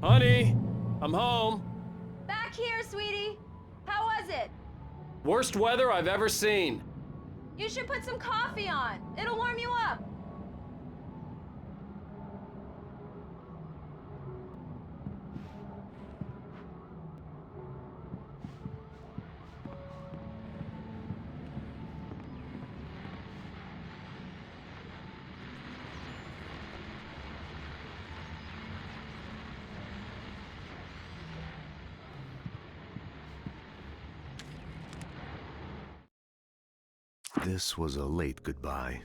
Honey, I'm home. Back here, sweetie. How was it? Worst weather I've ever seen. You should put some coffee on. It'll warm you up. This was a late goodbye.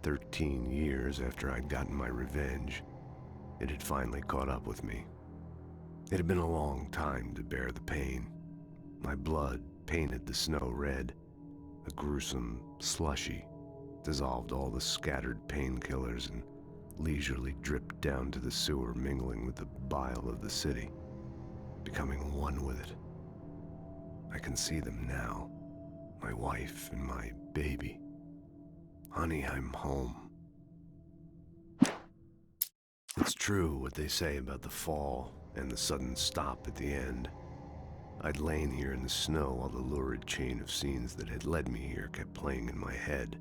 13 years after I'd gotten my revenge, it had finally caught up with me. It had been a long time to bear the pain. My blood painted the snow red. A gruesome slushy dissolved all the scattered painkillers and leisurely dripped down to the sewer, mingling with the bile of the city, becoming one with it. I can see them now. My wife and my baby. Honey, I'm home. It's true what they say about the fall and the sudden stop at the end. I'd lain here in the snow while the lurid chain of scenes that had led me here kept playing in my head.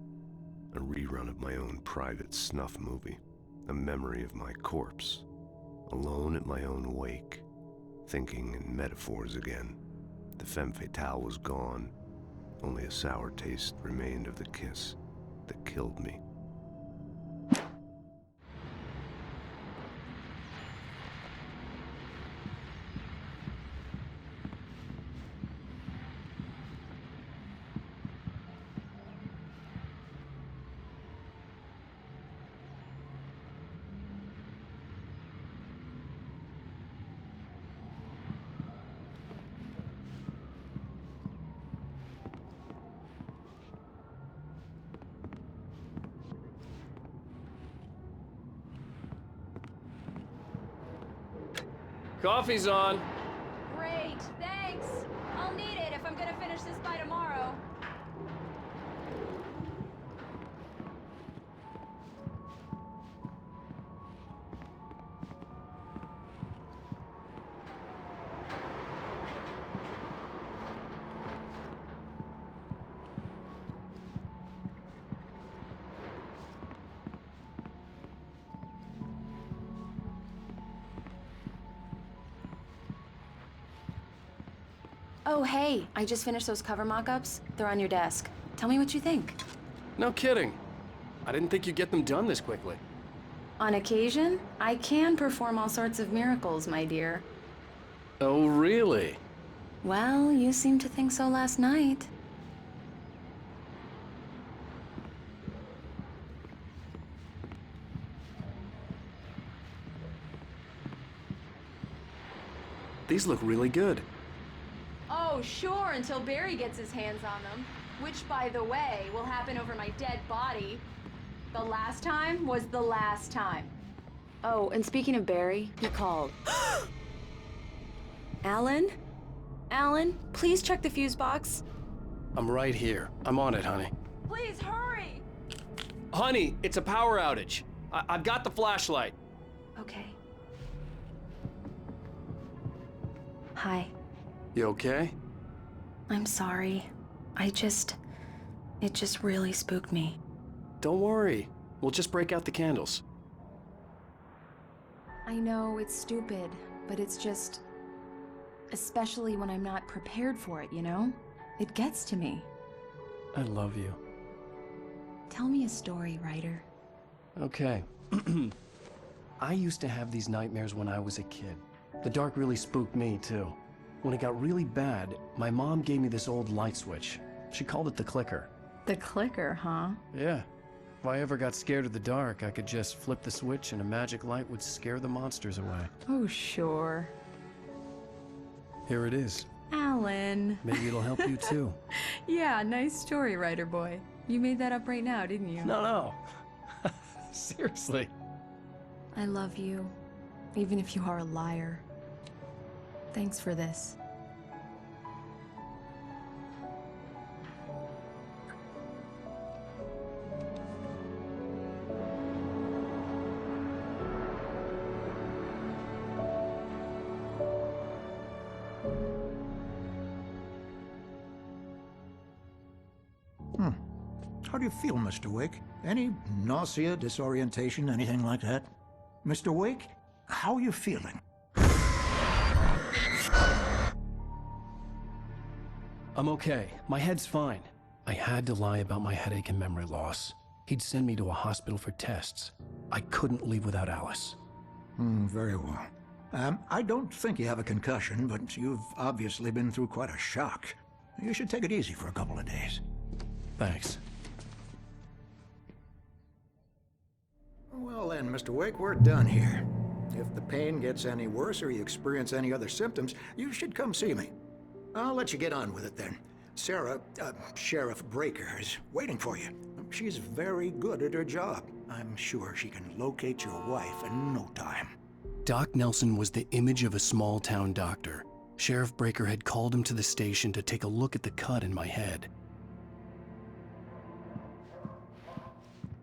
A rerun of my own private snuff movie. A memory of my corpse. Alone at my own wake. Thinking in metaphors again. The femme fatale was gone. Only a sour taste remained of the kiss that killed me. Coffee's on. Great, thanks. I'll need it if I'm gonna finish this by tomorrow. Oh, hey, I just finished those cover mock-ups. They're on your desk. Tell me what you think. No kidding. I didn't think you'd get them done this quickly. On occasion, I can perform all sorts of miracles, my dear. Oh, really? Well, you seemed to think so last night. These look really good. Oh, sure, until Barry gets his hands on them. Which, by the way, will happen over my dead body. The last time was the last time. Oh, and speaking of Barry, he called. Alan? Alan, please check the fuse box. I'm right here. I'm on it, honey. Please, hurry! Honey, it's a power outage. I've got the flashlight. Okay. Hi. You okay? I'm sorry. It just really spooked me. Don't worry. We'll just break out the candles. I know it's stupid, but it's just... especially when I'm not prepared for it, you know? It gets to me. I love you. Tell me a story, writer. Okay. I used to have these nightmares when I was a kid. The dark really spooked me, too. When it got really bad, my mom gave me this old light switch. She called it the clicker. The clicker, huh? Yeah. If I ever got scared of the dark, I could just flip the switch and a magic light would scare the monsters away. Oh, sure. Here it is. Alan. Maybe it'll help you, too. Yeah, nice story, writer boy. You made that up right now, didn't you? No. Seriously. I love you, even if you are a liar. Thanks for this. How do you feel, Mr. Wake? Any nausea, disorientation, anything like that? Mr. Wake, how are you feeling? I'm okay. My head's fine. I had to lie about my headache and memory loss. He'd send me to a hospital for tests. I couldn't leave without Alice. Very well. I don't think you have a concussion, but you've obviously been through quite a shock. You should take it easy for a couple of days. Thanks. Well then, Mr. Wake, we're done here. If the pain gets any worse or you experience any other symptoms, you should come see me. I'll let you get on with it then. Sarah, Sheriff Breaker, is waiting for you. She's very good at her job. I'm sure she can locate your wife in no time. Doc Nelson was the image of a small-town doctor. Sheriff Breaker had called him to the station to take a look at the cut in my head.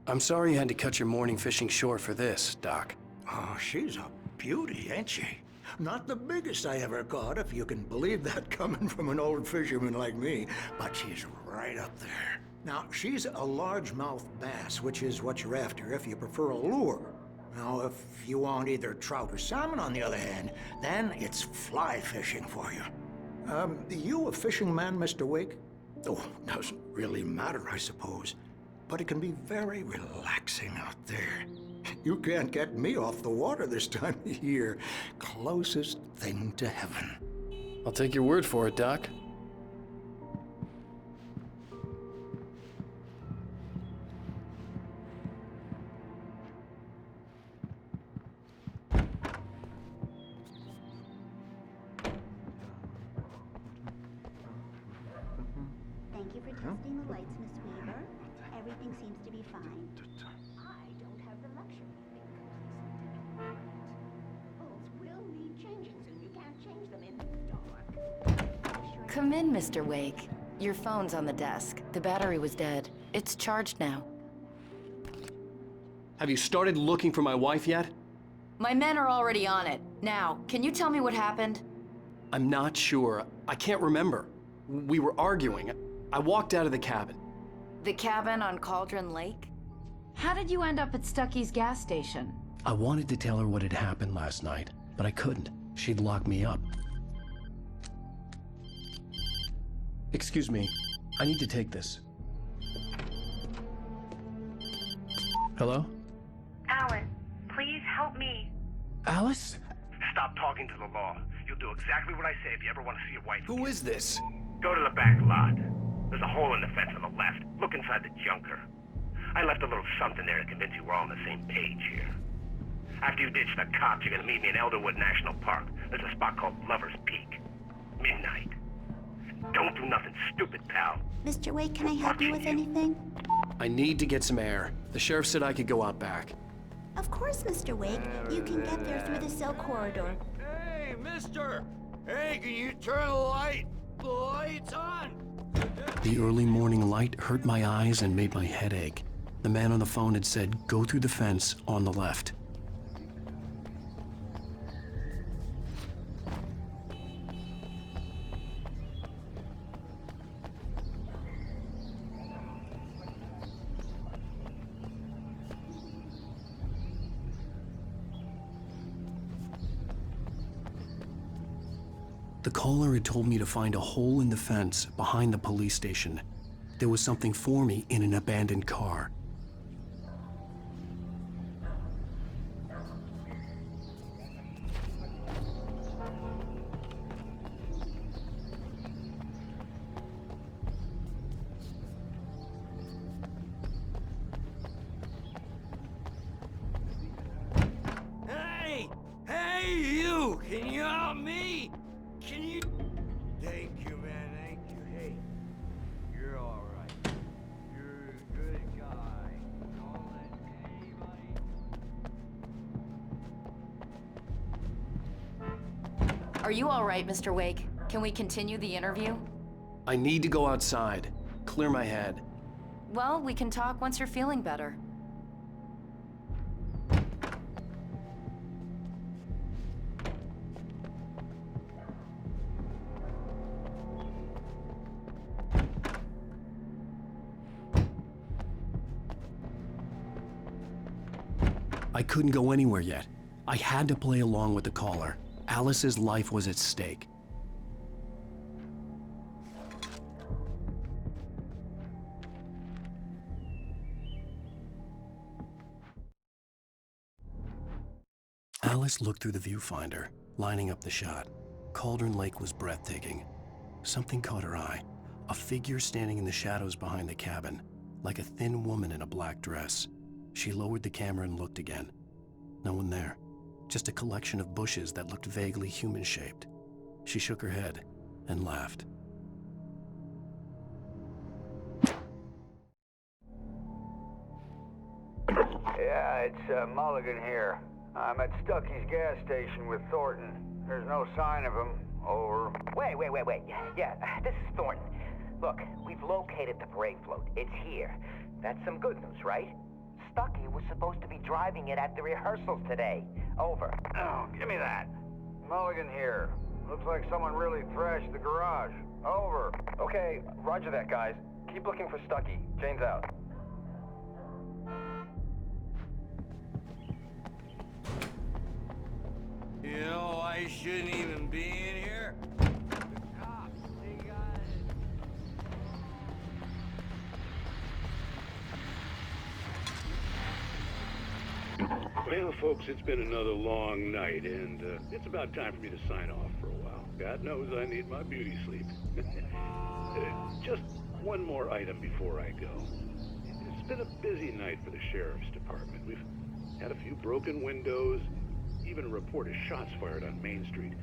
I'm sorry you had to cut your morning fishing short for this, Doc. Oh, she's a beauty, ain't she? Not the biggest I ever caught, if you can believe that coming from an old fisherman like me, but she's right up there. Now, she's a largemouth bass, which is what you're after if you prefer a lure. Now, if you want either trout or salmon, on the other hand, then it's fly fishing for you. You a fishing man, Mr. Wake? Oh, doesn't really matter, I suppose. But it can be very relaxing out there. You can't get me off the water this time of year. Closest thing to heaven. I'll take your word for it, Doc. Thank you for testing the lights, Miss Weaver. Everything seems to be fine. I don't have the luxury because bulbs will need changing, and you can't change them in the dark. Come in, Mr. Wake. Your phone's on the desk. The battery was dead. It's charged now. Have you started looking for my wife yet? My men are already on it. Now, can you tell me what happened? I'm not sure. I can't remember. We were arguing. I walked out of the cabin. The cabin on Cauldron Lake? How did you end up at Stucky's gas station? I wanted to tell her what had happened last night, but I couldn't. She'd lock me up. Excuse me. I need to take this. Hello? Alan, please help me. Alice? Stop talking to the law. You'll do exactly what I say if you ever want to see your wife. Who is this? Go to the back lot. There's a hole in the fence on the left. Look inside the junker. I left a little something there to convince you we're all on the same page here. After you ditch the cops, you're gonna meet me in Elderwood National Park. There's a spot called Lover's Peak. Midnight. Don't do nothing stupid, pal. Mr. Wake, can I help you with anything? I need to get some air. The sheriff said I could go out back. Of course, Mr. Wake. You can get there through the cell corridor. Hey, mister! Hey, can you turn the light? The light's on! The early morning light hurt my eyes and made my head ache. The man on the phone had said, go through the fence on the left. The caller had told me to find a hole in the fence behind the police station. There was something for me in an abandoned car. Hey! Hey, you! Can you help me? Can you... Thank you, man, thank you. Hey, you're all right. You're a good guy. Don't let anybody... Are you all right, Mr. Wake? Can we continue the interview? I need to go outside, clear my head. Well, we can talk once you're feeling better. I couldn't go anywhere yet. I had to play along with the caller. Alice's life was at stake. Alice looked through the viewfinder, lining up the shot. Cauldron Lake was breathtaking. Something caught her eye. A figure standing in the shadows behind the cabin, like a thin woman in a black dress. She lowered the camera and looked again. No one there. Just a collection of bushes that looked vaguely human-shaped. She shook her head and laughed. Yeah, it's Mulligan here. I'm at Stucky's gas station with Thornton. There's no sign of him. Over. Wait. Yeah, this is Thornton. Look, we've located the brake float. It's here. That's some good news, right? Stucky was supposed to be driving it at the rehearsals today. Over. Oh, give me that. Mulligan here. Looks like someone really thrashed the garage. Over. Okay, roger that, guys. Keep looking for Stucky. Jane's out. You know, I shouldn't even be in here. The cops, they got it. Well, folks, it's been another long night, and it's about time for me to sign off for a while. God knows I need my beauty sleep. Just one more item before I go. It's been a busy night for the sheriff's department. We've had a few broken windows, even a report of shots fired on Main Street.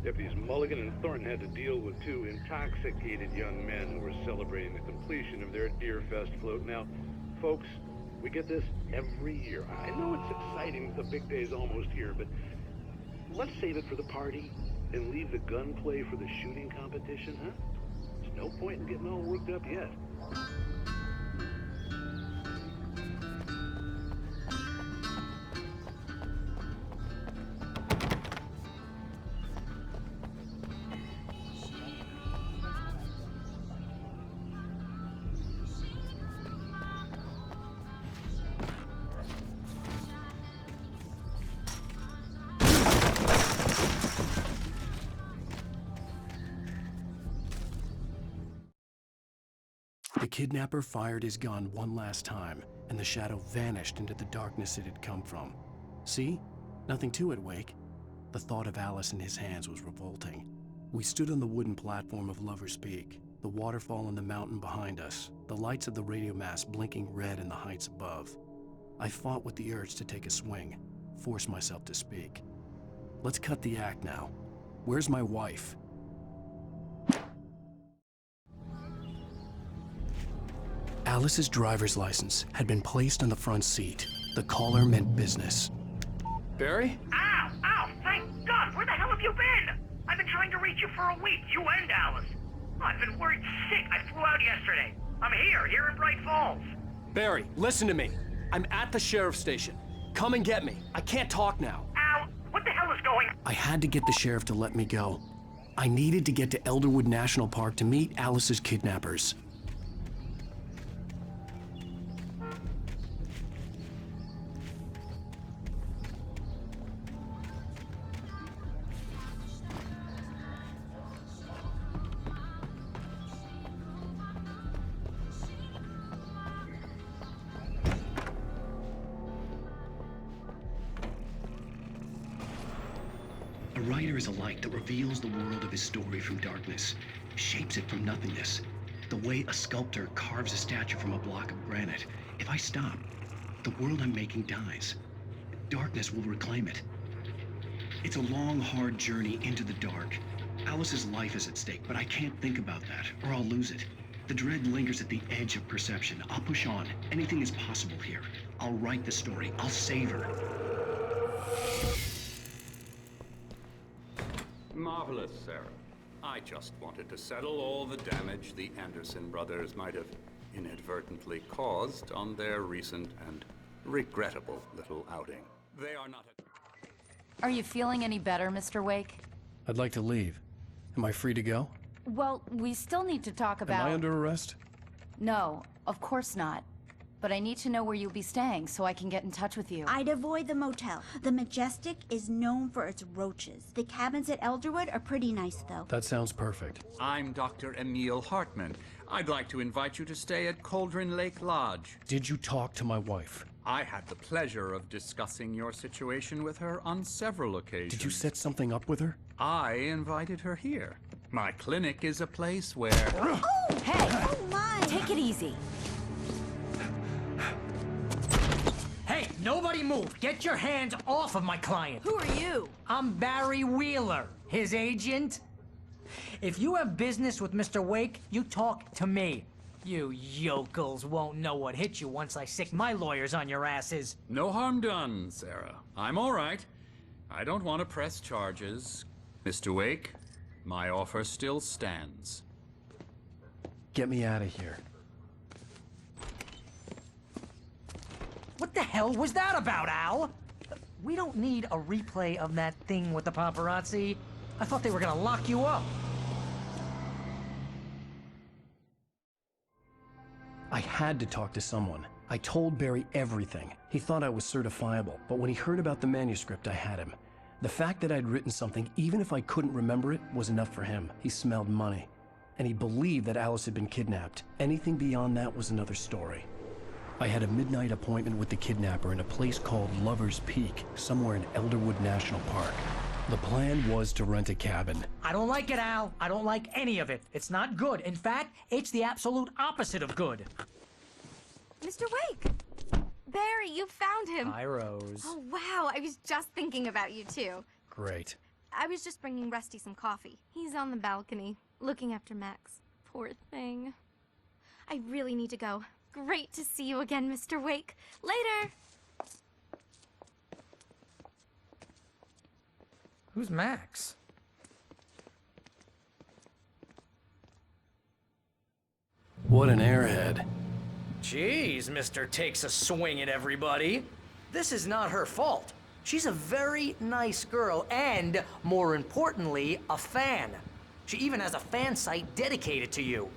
Deputies Mulligan and Thornton had to deal with two intoxicated young men who were celebrating the completion of their Deer Fest float. Now, folks, we get this every year. I know it's exciting, the big day's almost here, but let's save it for the party and leave the gunplay for the shooting competition, huh? There's no point in getting all worked up yet. The kidnapper fired his gun one last time, and the shadow vanished into the darkness it had come from. See? Nothing to it, Wake. The thought of Alice in his hands was revolting. We stood on the wooden platform of Lover's Peak, the waterfall on the mountain behind us, the lights of the radio mast blinking red in the heights above. I fought with the urge to take a swing, force myself to speak. Let's cut the act now. Where's my wife? Alice's driver's license had been placed on the front seat. The caller meant business. Barry? Ow! Thank God! Where the hell have you been? I've been trying to reach you for a week, you and Alice. I've been worried sick. I flew out yesterday. I'm here in Bright Falls. Barry, listen to me. I'm at the sheriff's station. Come and get me. I can't talk now. Al, what the hell is going on? I had to get the sheriff to let me go. I needed to get to Elderwood National Park to meet Alice's kidnappers. A writer is a light that reveals the world of his story from darkness, shapes it from nothingness. The way a sculptor carves a statue from a block of granite. If I stop, the world I'm making dies. Darkness will reclaim it. It's a long, hard journey into the dark. Alice's life is at stake, but I can't think about that, or I'll lose it. The dread lingers at the edge of perception. I'll push on. Anything is possible here. I'll write the story. I'll save her. Marvelous, Sarah. I just wanted to settle all the damage the Anderson brothers might have inadvertently caused on their recent and regrettable little outing. They are not a... Are you feeling any better, Mr. Wake? I'd like to leave. Am I free to go? Well, we still need to talk about... Am I under arrest? No, of course not. but I need to know where you'll be staying so I can get in touch with you. I'd avoid the motel. The Majestic is known for its roaches. The cabins at Elderwood are pretty nice, though. That sounds perfect. I'm Dr. Emil Hartman. I'd like to invite you to stay at Cauldron Lake Lodge. Did you talk to my wife? I had the pleasure of discussing your situation with her on several occasions. Did you set something up with her? I invited her here. My clinic is a place where... Oh, hey! Oh, my! Take it easy. Hey, nobody move! Get your hands off of my client! Who are you? I'm Barry Wheeler, his agent. If you have business with Mr. Wake, you talk to me. You yokels won't know what hit you once I sick my lawyers on your asses. No harm done, Sarah. I'm all right. I don't want to press charges. Mr. Wake, my offer still stands. Get me out of here. What the hell was that about, Al? We don't need a replay of that thing with the paparazzi. I thought they were gonna lock you up. I had to talk to someone. I told Barry everything. He thought I was certifiable, but when he heard about the manuscript, I had him. The fact that I'd written something, even if I couldn't remember it, was enough for him. He smelled money. And he believed that Alice had been kidnapped. Anything beyond that was another story. I had a midnight appointment with the kidnapper in a place called Lover's Peak, somewhere in Elderwood National Park. The plan was to rent a cabin. I don't like it, Al. I don't like any of it. It's not good. In fact, it's the absolute opposite of good. Mr. Wake! Barry, you found him. Hi, Rose. Oh, wow. I was just thinking about you, too. Great. I was just bringing Rusty some coffee. He's on the balcony, looking after Max. Poor thing. I really need to go. Great to see you again, Mr. Wake. Later! Who's Max? What an airhead. Jeez, Mr. Takes a swing at everybody. This is not her fault. She's a very nice girl and, more importantly, a fan. She even has a fan site dedicated to you.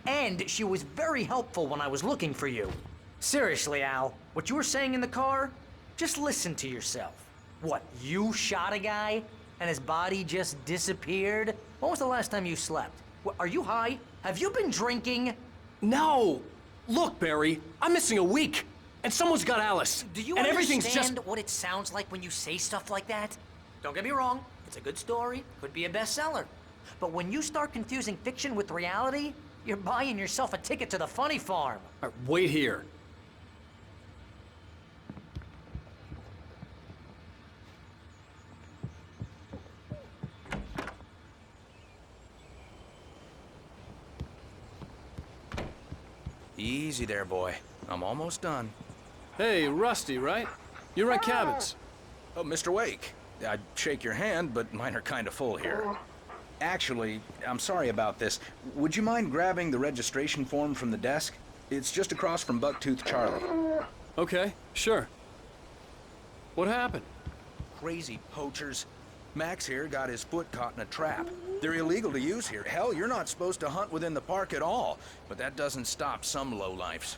And she was very helpful when I was looking for you. Seriously, Al, what you were saying in the car, just listen to yourself. What, you shot a guy and his body just disappeared? When was the last time you slept? What, are you high? Have you been drinking? No! Look, Barry, I'm missing a week, and someone's got Alice. Do you and everything's understand just... what it sounds like when you say stuff like that? Don't get me wrong, it's a good story, could be a bestseller. But when you start confusing fiction with reality, you're buying yourself a ticket to the funny farm. All right, wait here. Easy there, boy. I'm almost done. Hey, Rusty, right? You rent cabins. Oh, Mr. Wake. I'd shake your hand, but mine are kind of full here. Actually, I'm sorry about this. Would you mind grabbing the registration form from the desk? It's just across from Bucktooth Charlie. Okay, sure. What happened? Crazy poachers. Max here got his foot caught in a trap. They're illegal to use here. Hell, you're not supposed to hunt within the park at all. But that doesn't stop some lowlifes.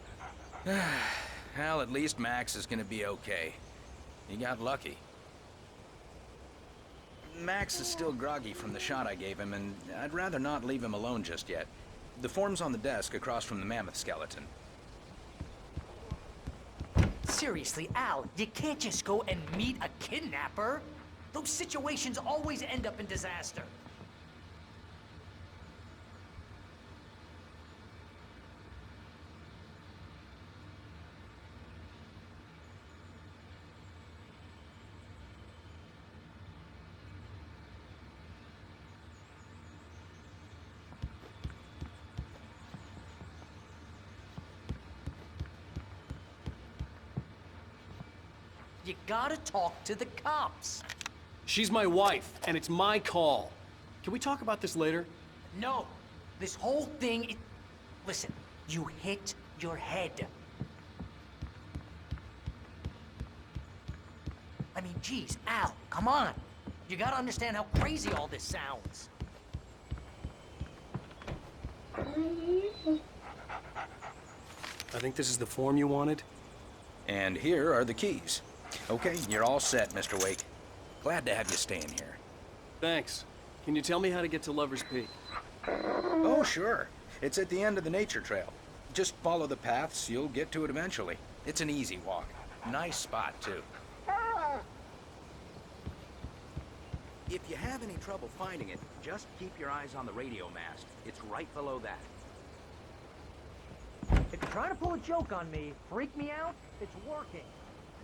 Well, at least Max is gonna be okay. He got lucky. Max is still groggy from the shot I gave him, and I'd rather not leave him alone just yet. The form's on the desk across from the mammoth skeleton. Seriously, Al, you can't just go and meet a kidnapper. Those situations always end up in disaster. You gotta talk to the cops. She's my wife, and it's my call. Can we talk about this later? No, this whole thing, listen, you hit your head. I mean, geez, Al, come on. You gotta understand how crazy all this sounds. I think this is the form you wanted. And here are the keys. Okay, you're all set, Mr. Wake. Glad to have you staying here. Thanks. Can you tell me how to get to Lover's Peak? Oh, sure. It's at the end of the nature trail. Just follow the paths, you'll get to it eventually. It's an easy walk. Nice spot, too. If you have any trouble finding it, just keep your eyes on the radio mast. It's right below that. If you're trying to pull a joke on me, freak me out, it's working.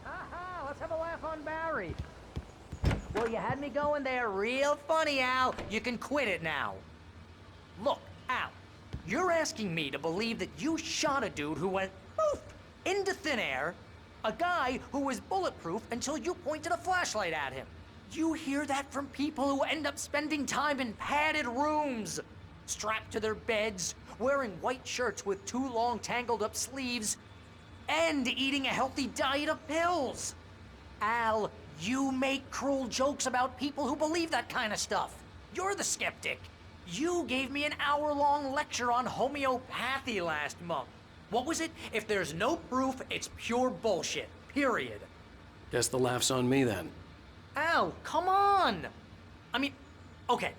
Ha-ha, let's have a laugh on Barry. Well, you had me going there real funny, Al. You can quit it now. Look, Al, you're asking me to believe that you shot a dude who went poof into thin air, a guy who was bulletproof until you pointed a flashlight at him. You hear that from people who end up spending time in padded rooms, strapped to their beds, wearing white shirts with too long tangled up sleeves, and eating a healthy diet of pills. Al, you make cruel jokes about people who believe that kind of stuff. You're the skeptic. You gave me an hour-long lecture on homeopathy last month. What was it? If there's no proof, it's pure bullshit. Period. Guess the laugh's on me then. Al, come on! I mean, okay.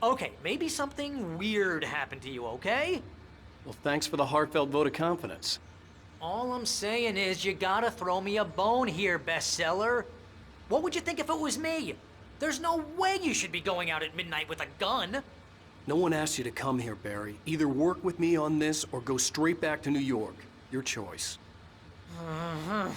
Okay, maybe something weird happened to you, okay? Well, thanks for the heartfelt vote of confidence. All I'm saying is you gotta throw me a bone here, bestseller. What would you think if it was me? There's no way you should be going out at midnight with a gun. No one asked you to come here, Barry. Either work with me on this or go straight back to New York. Your choice. Uh-huh.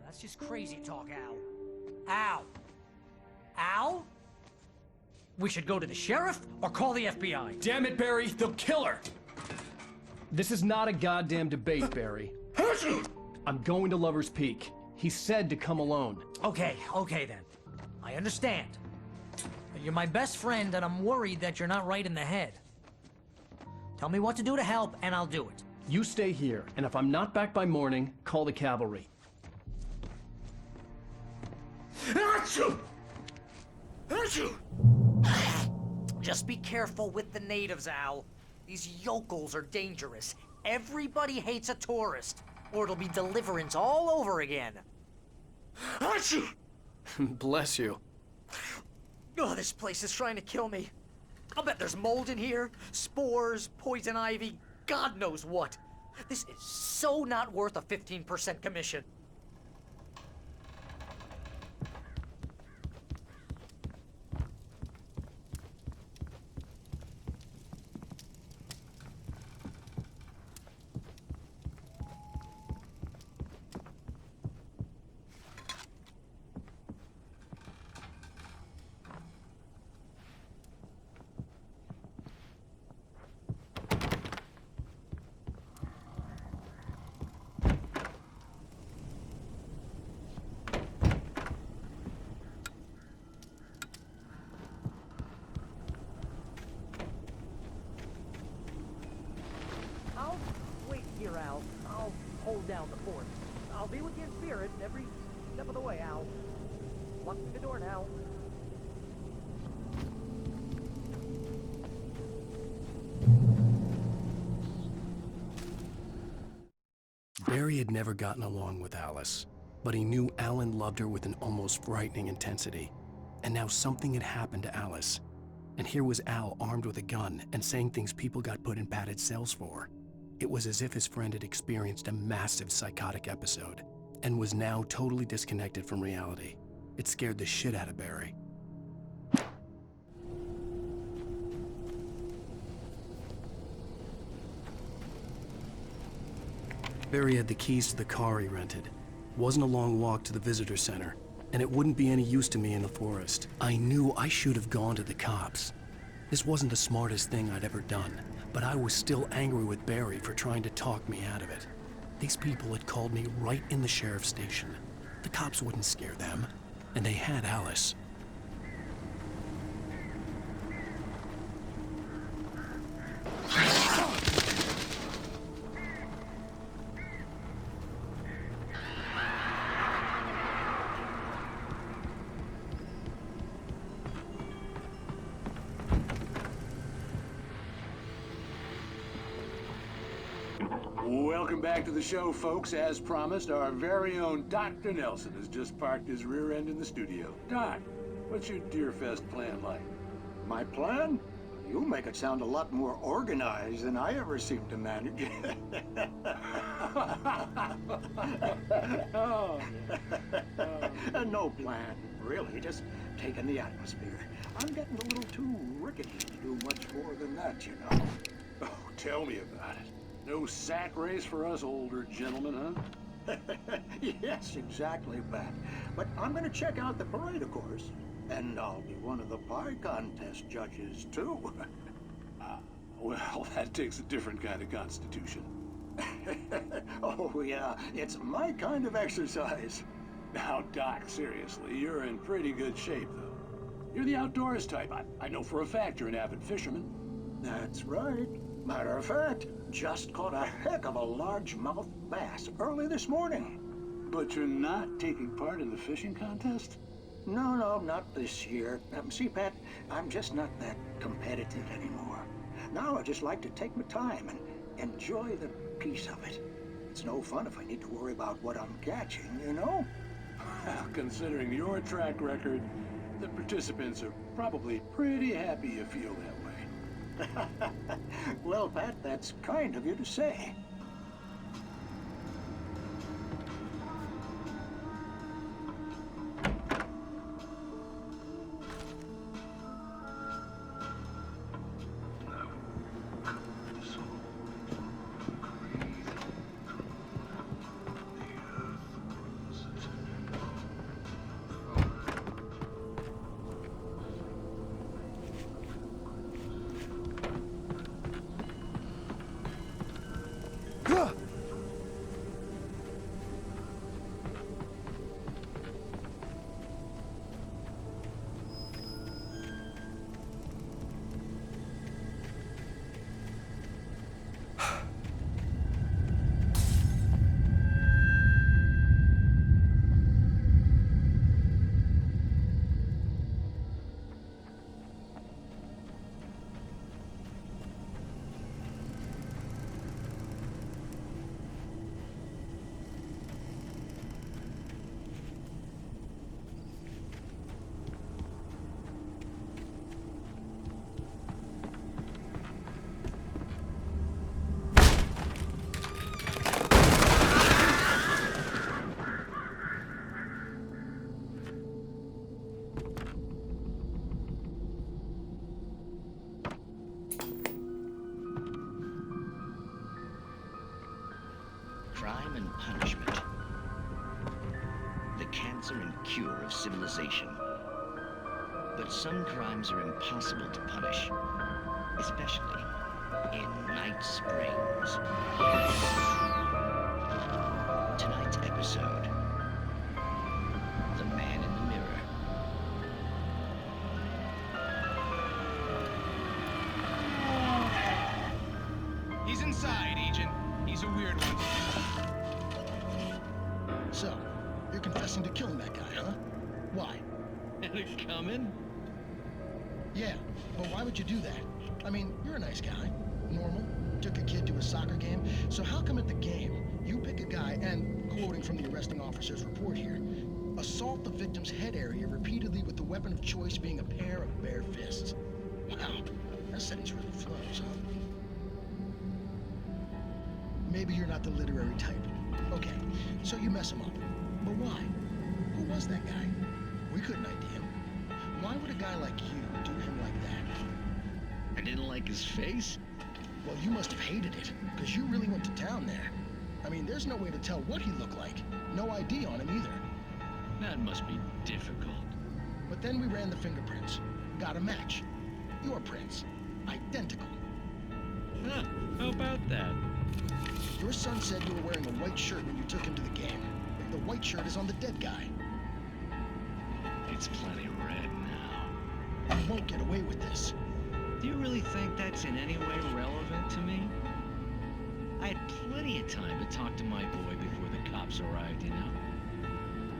That's just crazy talk, Al. Al! Al? We should go to the sheriff or call the FBI. Damn it, Barry! They'll kill her! This is not a goddamn debate, Barry. I'm going to Lover's Peak. He said to come alone. Okay then. I understand. You're my best friend, and I'm worried that you're not right in the head. Tell me what to do to help, and I'll do it. You stay here, and if I'm not back by morning, call the cavalry. Achoo! Achoo! Just be careful with the natives, Al. These yokels are dangerous. Everybody hates a tourist, or it'll be Deliverance all over again. Achoo! Bless you. Oh, this place is trying to kill me. I'll bet there's mold in here, spores, poison ivy, God knows what. This is so not worth a 15% commission. I'll wait here, Al. I'll hold down the fort. I'll be with you in spirit every step of the way, Al. Lock the door now. Barry had never gotten along with Alice, but he knew Alan loved her with an almost frightening intensity. And now something had happened to Alice. And here was Al armed with a gun and saying things people got put in padded cells for. It was as if his friend had experienced a massive psychotic episode and was now totally disconnected from reality. It scared the shit out of Barry. Barry had the keys to the car he rented. It wasn't a long walk to the visitor center, and it wouldn't be any use to me in the forest. I knew I should have gone to the cops. This wasn't the smartest thing I'd ever done, but I was still angry with Barry for trying to talk me out of it. These people had called me right in the sheriff's station. The cops wouldn't scare them, and they had Alice. Welcome back to the show, folks. As promised, our very own Dr. Nelson has just parked his rear end in the studio. Doc, what's your Deerfest plan like? My plan? You make it sound a lot more organized than I ever seem to manage. No plan, really. Just taking the atmosphere. I'm getting a little too rickety to do much more than that, you know. Oh, tell me about it. No sack race for us older gentlemen, huh? Yes, exactly, Pat. But I'm gonna check out the parade, of course. And I'll be one of the pie contest judges, too. Well, that takes a different kind of constitution. Oh, yeah. It's my kind of exercise. Now, Doc, seriously, you're in pretty good shape, though. You're the outdoors type. I know for a fact you're an avid fisherman. That's right. Matter of fact, just caught a heck of a largemouth bass early this morning. But you're not taking part in the fishing contest? No, not this year. See, Pat, I'm just not that competitive anymore. Now I just like to take my time and enjoy the peace of it. It's no fun if I need to worry about what I'm catching, you know? Well, considering your track record, the participants are probably pretty happy you feel that way. Well, Pat, that's kind of you to say. Crime and punishment. The cancer and cure of civilization. But some crimes are impossible to punish, especially in Night Springs. Tonight's episode, The Man in the Mirror. He's inside, Agent. He's a weird one. So, you're confessing to killing that guy, huh? Why? Had it coming? Yeah, but why would you do that? I mean, you're a nice guy. Normal. Took a kid to a soccer game. So how come at the game, you pick a guy and, quoting from the arresting officer's report here, assault the victim's head area repeatedly with the weapon of choice being a pair of bare fists? Wow, that sentence really flows, huh? Maybe you're not the literary type. Okay, so you mess him up. But why? Who was that guy? We couldn't ID him. Why would a guy like you do him like that? I didn't like his face? Well, you must have hated it, because you really went to town there. I mean, there's no way to tell what he looked like. No ID on him either. That must be difficult. But then we ran the fingerprints. Got a match. Your prints. Identical. Huh, how about that? Your son said you were wearing a white shirt when you took him to the game. The white shirt is on the dead guy. It's plenty red now. You won't get away with this. Do you really think that's in any way relevant to me? I had plenty of time to talk to my boy before the cops arrived, you know?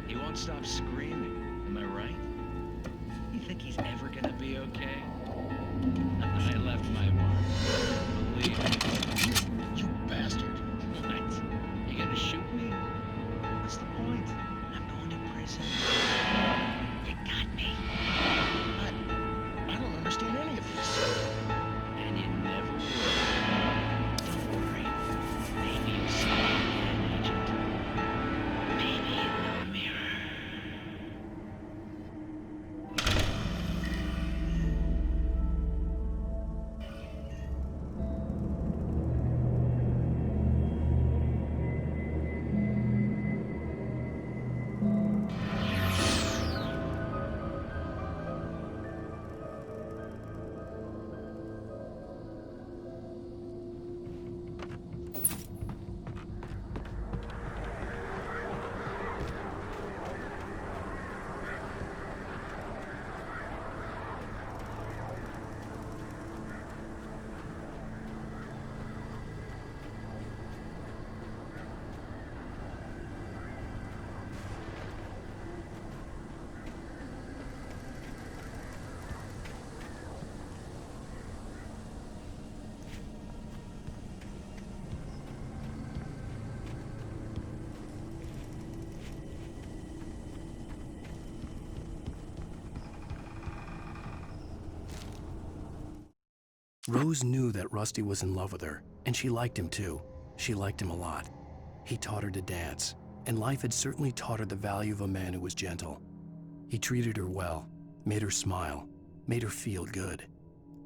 He won't stop screaming, am I right? You think he's ever gonna be okay? I left my mark. Believe me. You bastard. I is it? You got me. I don't understand any of this. And you never will. Don't worry. Maybe you'll see me again, Agent. Maybe in the mirror. Rose knew that Rusty was in love with her, and she liked him too. She liked him a lot. He taught her to dance, and life had certainly taught her the value of a man who was gentle. He treated her well, made her smile, made her feel good.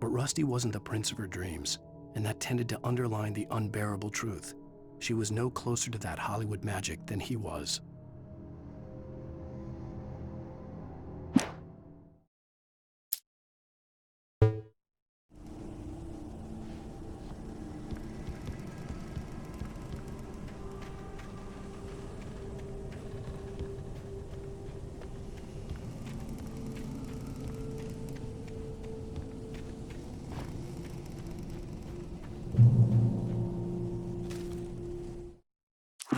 But Rusty wasn't the prince of her dreams, and that tended to underline the unbearable truth. She was no closer to that Hollywood magic than he was.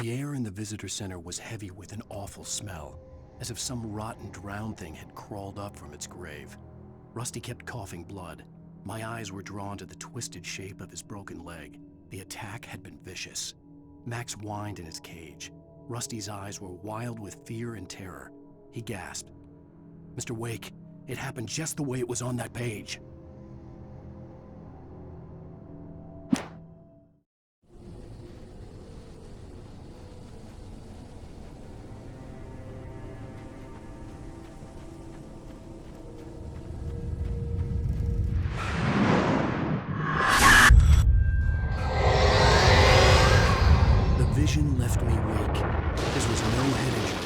The air in the visitor center was heavy with an awful smell, as if some rotten drowned thing had crawled up from its grave. Rusty kept coughing blood. My eyes were drawn to the twisted shape of his broken leg. The attack had been vicious. Max whined in his cage. Rusty's eyes were wild with fear and terror. He gasped, "Mr. Wake, it happened just the way it was on that page." The vision left me weak. This was no head injury.